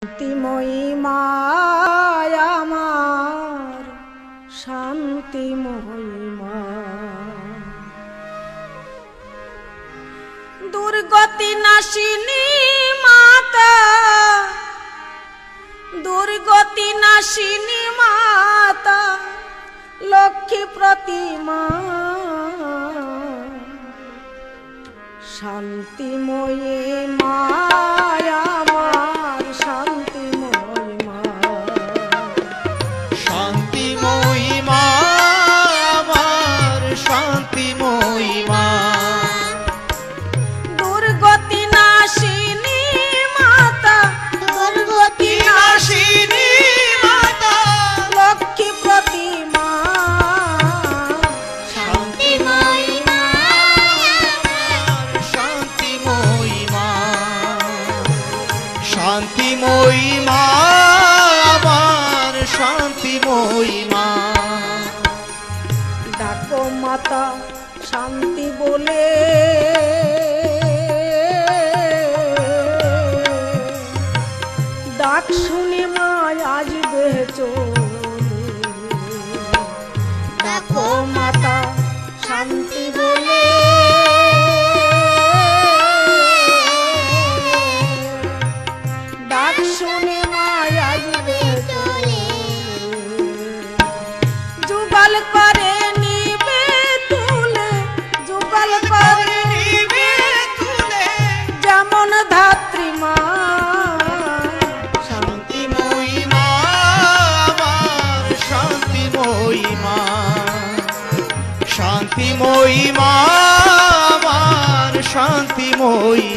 শান্তিময়ী মা আমার, শান্তিময়ী মা। দুর্গতি নাশিনী মাতা, দুর্গতি নাশিনী মাতা, লক্ষ্মী প্রতিমা। শান্তিময়ী মা আমার, শান্তিময়ী মা। শান্তিময়ী মা আমার, শান্তিময়ী মা। দুর্গতি নাশিনী মাতা, দুর্গতি নাশিনী মাতা, লক্ষ্মী প্রতিমা। শান্তিময়ী মা আমার, শান্তিময়ী মা। শান্তিময়ী মা আমার, শান্তিময়ী মা। ডাকো মাতা শান্তি বলে, ডাক শুনে মা আসবে চলে। ডাকো মাতা শান্তি বলে, ডাক শুনে মা আসবে চলে। যুগল করে নিবে তুলে, যুগল করে নিবে তুলে, যেমন ধাত্রী মা। শান্তিময়ী মা আমার, শান্তিময়ী মা। শান্তিময়ী মা আমার, শান্তিময়ী